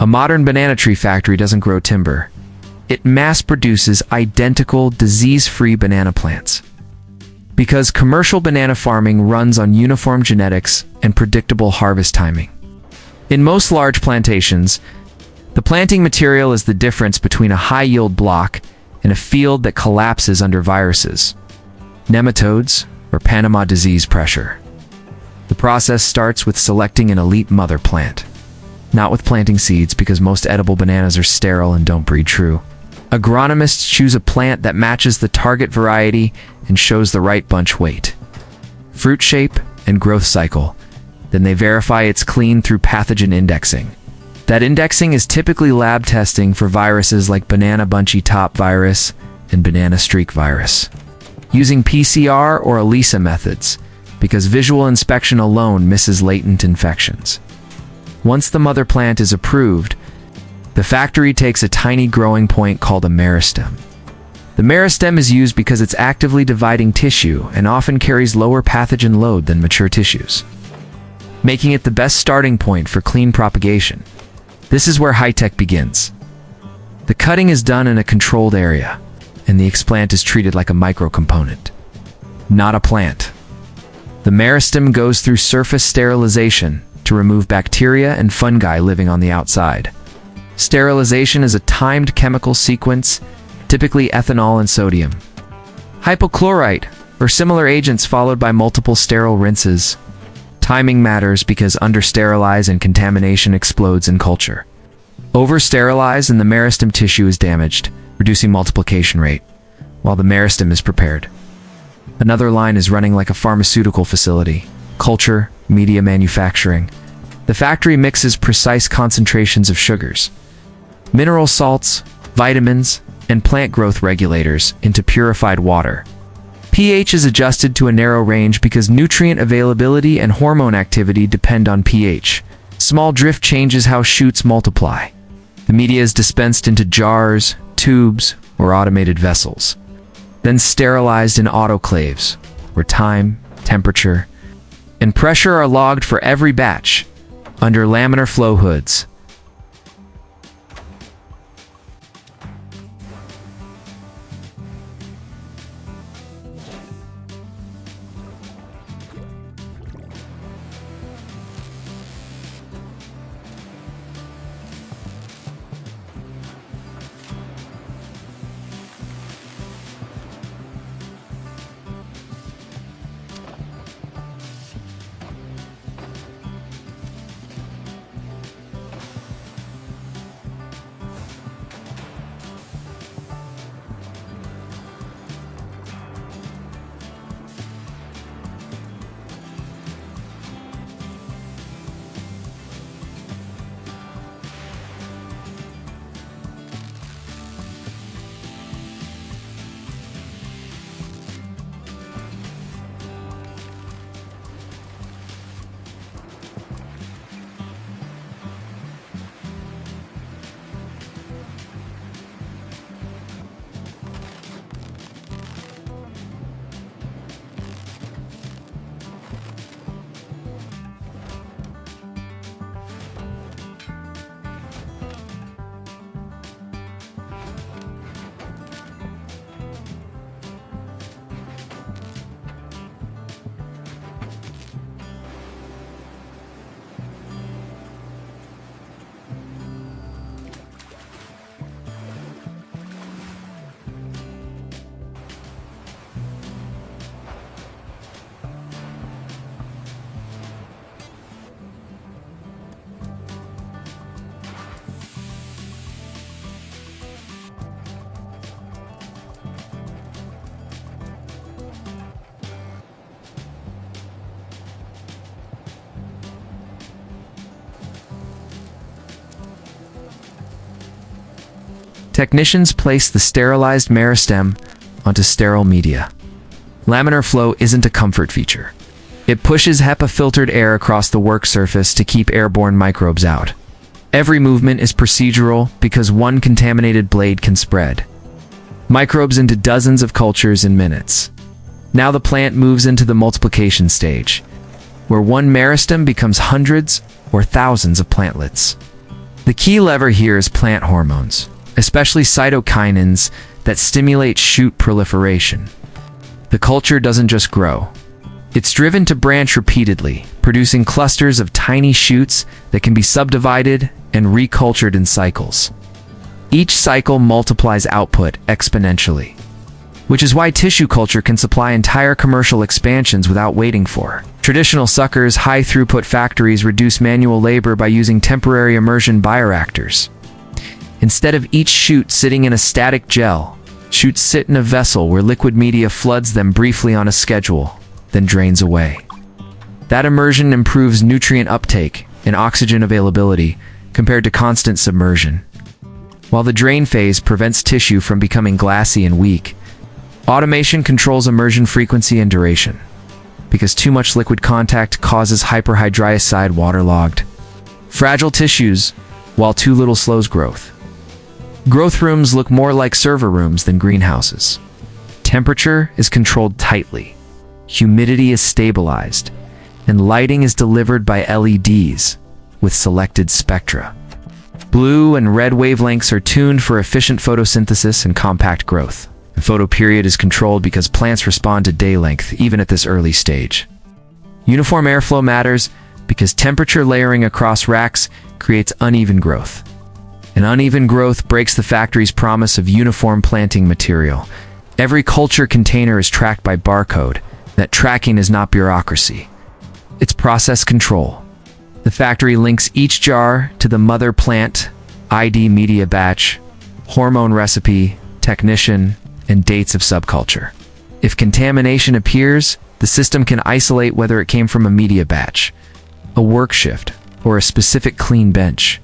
A modern banana tree factory doesn't grow timber. It mass-produces identical, disease-free banana plants. Because commercial banana farming runs on uniform genetics and predictable harvest timing. In most large plantations, the planting material is the difference between a high-yield block and a field that collapses under viruses, nematodes, or Panama disease pressure. The process starts with selecting an elite mother plant. Not with planting seeds, because most edible bananas are sterile and don't breed true. Agronomists choose a plant that matches the target variety and shows the right bunch weight, fruit shape, and growth cycle. Then they verify it's clean through pathogen indexing. That indexing is typically lab testing for viruses like banana bunchy top virus and banana streak virus. Using PCR or ELISA methods, because visual inspection alone misses latent infections. Once the mother plant is approved, the factory takes a tiny growing point called a meristem. The meristem is used because it's actively dividing tissue and often carries lower pathogen load than mature tissues, making it the best starting point for clean propagation. This is where high-tech begins. The cutting is done in a controlled area, and the explant is treated like a microcomponent, not a plant. The meristem goes through surface sterilization to remove bacteria and fungi living on the outside. Sterilization is a timed chemical sequence, typically ethanol and sodium, hypochlorite, or similar agents, followed by multiple sterile rinses. Timing matters because under-sterilize and contamination explodes in culture. Over-sterilize and the meristem tissue is damaged, reducing multiplication rate, while the meristem is prepared. Another line is running like a pharmaceutical facility. Culture, media manufacturing. The factory mixes precise concentrations of sugars, mineral salts, vitamins, and plant growth regulators into purified water. pH is adjusted to a narrow range because nutrient availability and hormone activity depend on pH. Small drift changes how shoots multiply. The media is dispensed into jars, tubes, or automated vessels, then sterilized in autoclaves, where time, temperature, and pressure are logged for every batch under laminar flow hoods. Technicians place the sterilized meristem onto sterile media. Laminar flow isn't a comfort feature. It pushes HEPA-filtered air across the work surface to keep airborne microbes out. Every movement is procedural because one contaminated blade can spread microbes into dozens of cultures in minutes. Now the plant moves into the multiplication stage, where one meristem becomes hundreds or thousands of plantlets. The key lever here is plant hormones, especially cytokinins that stimulate shoot proliferation. The culture doesn't just grow. It's driven to branch repeatedly, producing clusters of tiny shoots that can be subdivided and recultured in cycles. Each cycle multiplies output exponentially, which is why tissue culture can supply entire commercial expansions without waiting for. Traditional suckers, high-throughput factories reduce manual labor by using temporary immersion bioreactors. Instead of each shoot sitting in a static gel, shoots sit in a vessel where liquid media floods them briefly on a schedule, then drains away. That immersion improves nutrient uptake and oxygen availability compared to constant submersion. While the drain phase prevents tissue from becoming glassy and weak, automation controls immersion frequency and duration, because too much liquid contact causes hyperhidroxide waterlogged fragile tissues, while too little slows growth. Growth rooms look more like server rooms than greenhouses. Temperature is controlled tightly, humidity is stabilized, and lighting is delivered by LEDs with selected spectra. Blue and red wavelengths are tuned for efficient photosynthesis and compact growth. The photoperiod is controlled because plants respond to day length even at this early stage. Uniform airflow matters because temperature layering across racks creates uneven growth. And uneven growth breaks the factory's promise of uniform planting material. Every culture container is tracked by barcode. That tracking is not bureaucracy. It's process control. The factory links each jar to the mother plant, ID media batch, hormone recipe, technician, and dates of subculture. If contamination appears, the system can isolate whether it came from a media batch, a work shift, or a specific clean bench.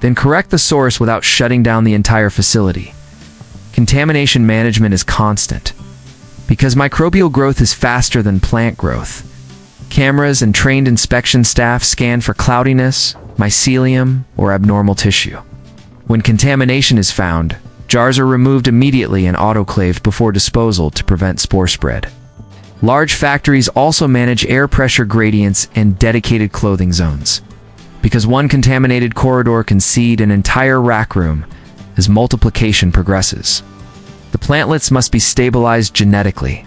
Then correct the source without shutting down the entire facility. Contamination management is constant. Because microbial growth is faster than plant growth, cameras and trained inspection staff scan for cloudiness, mycelium, or abnormal tissue. When contamination is found, jars are removed immediately and autoclaved before disposal to prevent spore spread. Large factories also manage air pressure gradients and dedicated clothing zones, because one contaminated corridor can seed an entire rack room as multiplication progresses. The plantlets must be stabilized genetically.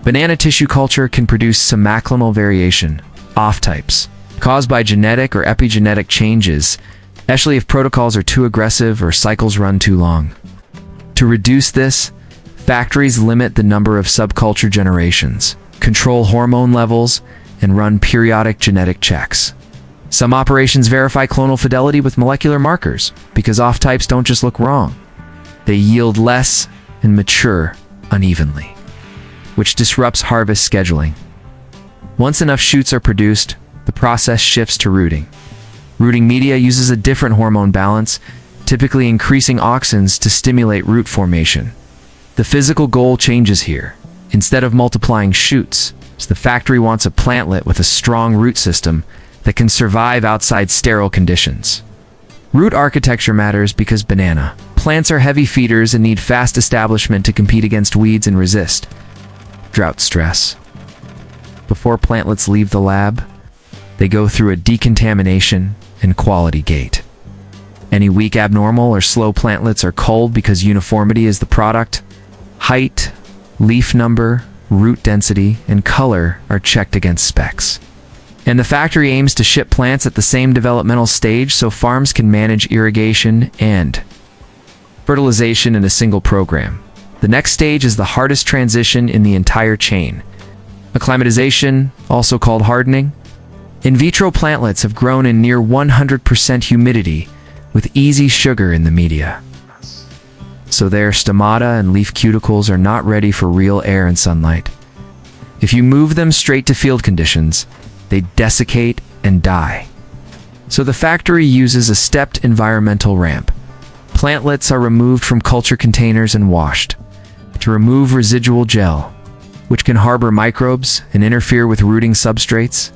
Banana tissue culture can produce some maclonal variation, off-types, caused by genetic or epigenetic changes, especially if protocols are too aggressive or cycles run too long. To reduce this, factories limit the number of subculture generations, control hormone levels, and run periodic genetic checks. Some operations verify clonal fidelity with molecular markers, because off-types don't just look wrong. They yield less and mature unevenly, which disrupts harvest scheduling. Once enough shoots are produced, the process shifts to rooting. Rooting media uses a different hormone balance, typically increasing auxins to stimulate root formation. The physical goal changes here. Instead of multiplying shoots, the factory wants a plantlet with a strong root system that can survive outside sterile conditions. Root architecture matters because banana plants are heavy feeders and need fast establishment to compete against weeds and resist drought stress. Before plantlets leave the lab, they go through a decontamination and quality gate. Any weak, abnormal, or slow plantlets are culled because uniformity is the product. Height, leaf number, root density, and color are checked against specs. And the factory aims to ship plants at the same developmental stage so farms can manage irrigation and fertilization in a single program. The next stage is the hardest transition in the entire chain. Acclimatization, also called hardening. In vitro plantlets have grown in near 100% humidity with easy sugar in the media. So their stomata and leaf cuticles are not ready for real air and sunlight. If you move them straight to field conditions, they desiccate and die. So the factory uses a stepped environmental ramp. Plantlets are removed from culture containers and washed to remove residual gel, which can harbor microbes and interfere with rooting substrates.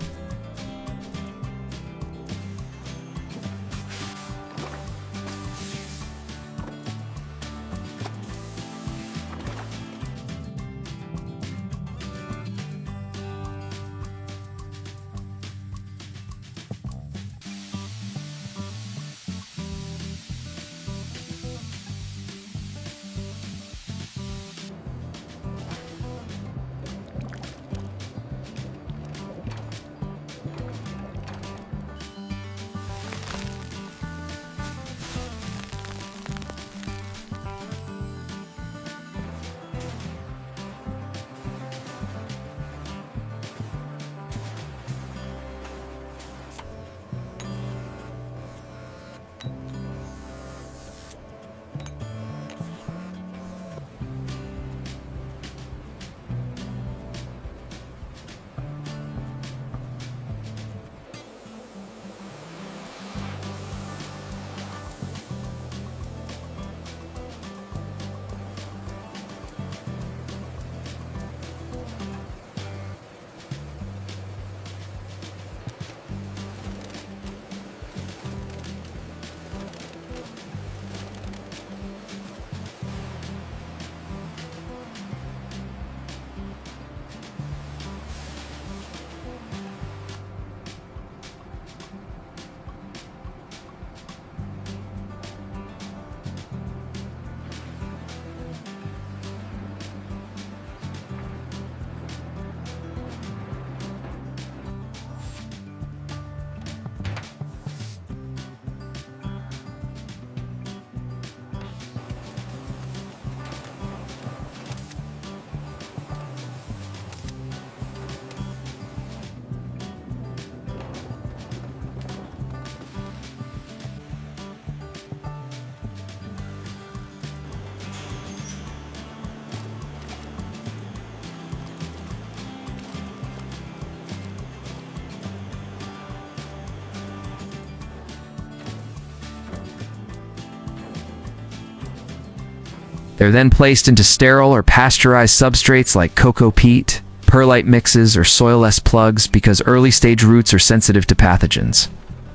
They're then placed into sterile or pasteurized substrates like cocoa peat, perlite mixes, or soilless plugs because early-stage roots are sensitive to pathogens.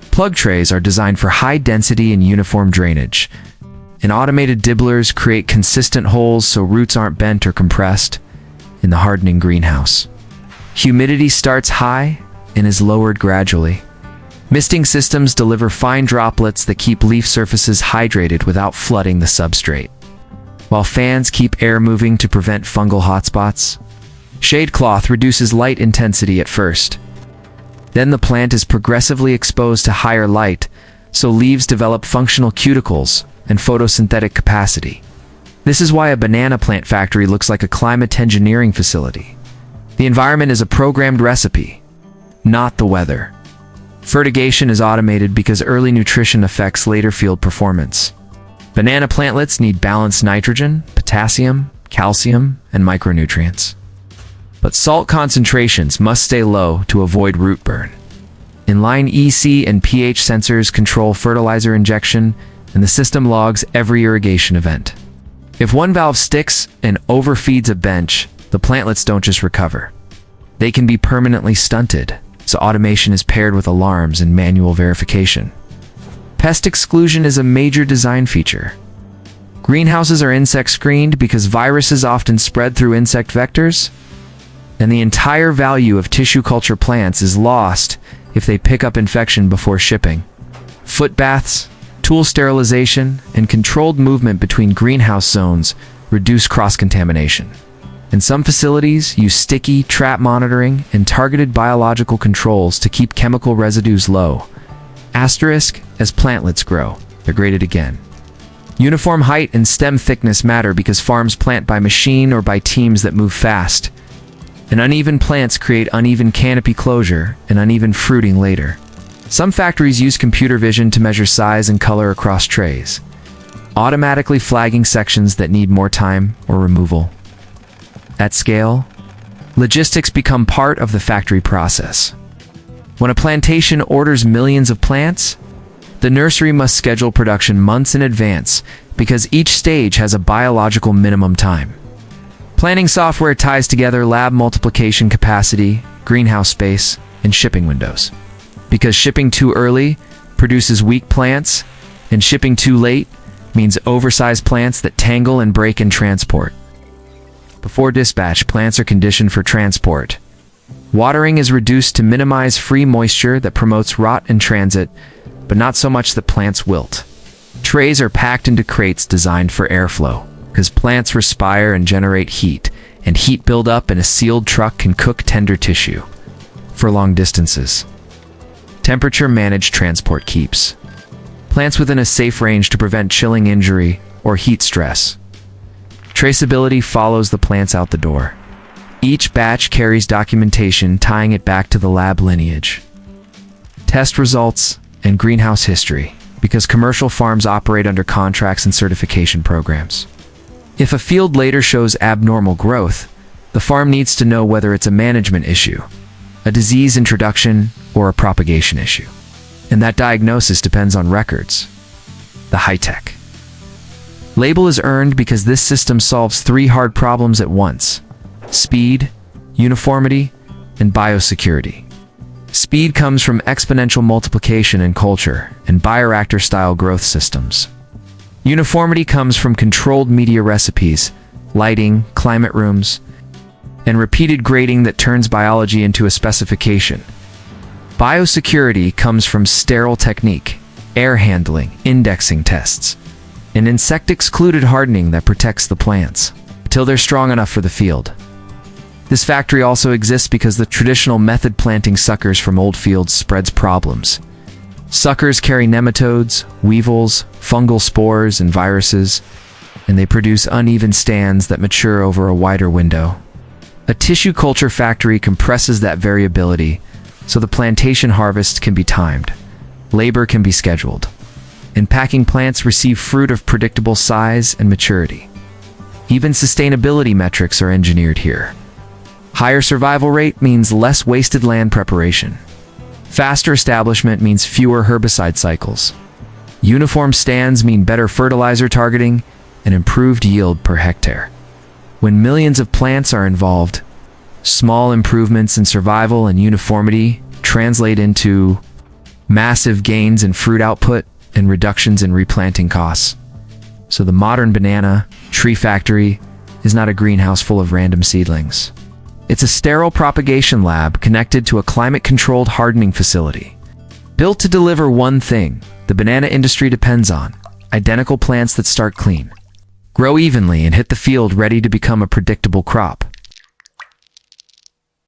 Plug trays are designed for high density and uniform drainage, and automated dibblers create consistent holes so roots aren't bent or compressed in the hardening greenhouse. Humidity starts high and is lowered gradually. Misting systems deliver fine droplets that keep leaf surfaces hydrated without flooding the substrate, while fans keep air moving to prevent fungal hotspots. Shade cloth reduces light intensity at first, Then the plant is progressively exposed to higher light, so leaves develop functional cuticles and photosynthetic capacity. This is why a banana plant factory looks like a climate engineering facility. The environment is a programmed recipe, not the weather. Fertigation is automated because early nutrition affects later field performance. Banana plantlets need balanced nitrogen, potassium, calcium, and micronutrients. But salt concentrations must stay low to avoid root burn. Inline EC and pH sensors control fertilizer injection, and the system logs every irrigation event. If one valve sticks and overfeeds a bench, the plantlets don't just recover. They can be permanently stunted, so automation is paired with alarms and manual verification. Pest exclusion is a major design feature. Greenhouses are insect screened because viruses often spread through insect vectors, and the entire value of tissue culture plants is lost if they pick up infection before shipping. Foot baths, tool sterilization, and controlled movement between greenhouse zones reduce cross-contamination. And some facilities use sticky trap monitoring and targeted biological controls to keep chemical residues low. Asterisk, as plantlets grow, they're graded again. Uniform height and stem thickness matter because farms plant by machine or by teams that move fast. And uneven plants create uneven canopy closure and uneven fruiting later. Some factories use computer vision to measure size and color across trays, automatically flagging sections that need more time or removal. At scale, logistics become part of the factory process. When a plantation orders millions of plants, the nursery must schedule production months in advance because each stage has a biological minimum time. Planning software ties together lab multiplication capacity, greenhouse space, and shipping windows. Because shipping too early produces weak plants, and shipping too late means oversized plants that tangle and break in transport. Before dispatch, plants are conditioned for transport. Watering is reduced to minimize free moisture that promotes rot in transit, but not so much that plants wilt. Trays are packed into crates designed for airflow, because plants respire and generate heat, and heat buildup in a sealed truck can cook tender tissue. For long distances, temperature-managed transport keeps plants within a safe range to prevent chilling injury or heat stress. Traceability follows the plants out the door. Each batch carries documentation tying it back to the lab lineage, test results, and greenhouse history, because commercial farms operate under contracts and certification programs. If a field later shows abnormal growth, the farm needs to know whether it's a management issue, a disease introduction, or a propagation issue. And that diagnosis depends on records. The high-tech label is earned because this system solves three hard problems at once: speed, uniformity, and biosecurity. Speed comes from exponential multiplication in culture and bioreactor-style growth systems. Uniformity comes from controlled media recipes, lighting, climate rooms, and repeated grading that turns biology into a specification. Biosecurity comes from sterile technique, air handling, indexing tests, and insect-excluded hardening that protects the plants until they're strong enough for the field. This factory also exists because the traditional method planting suckers from old fields spreads problems. Suckers carry nematodes, weevils, fungal spores, and viruses, and they produce uneven stands that mature over a wider window. A tissue culture factory compresses that variability so the plantation harvest can be timed, labor can be scheduled, and packing plants receive fruit of predictable size and maturity. Even sustainability metrics are engineered here. Higher survival rate means less wasted land preparation. Faster establishment means fewer herbicide cycles. Uniform stands mean better fertilizer targeting and improved yield per hectare. When millions of plants are involved, small improvements in survival and uniformity translate into massive gains in fruit output and reductions in replanting costs. So the modern banana tree factory is not a greenhouse full of random seedlings. It's a sterile propagation lab connected to a climate-controlled hardening facility. Built to deliver one thing the banana industry depends on: identical plants that start clean, grow evenly, and hit the field ready to become a predictable crop.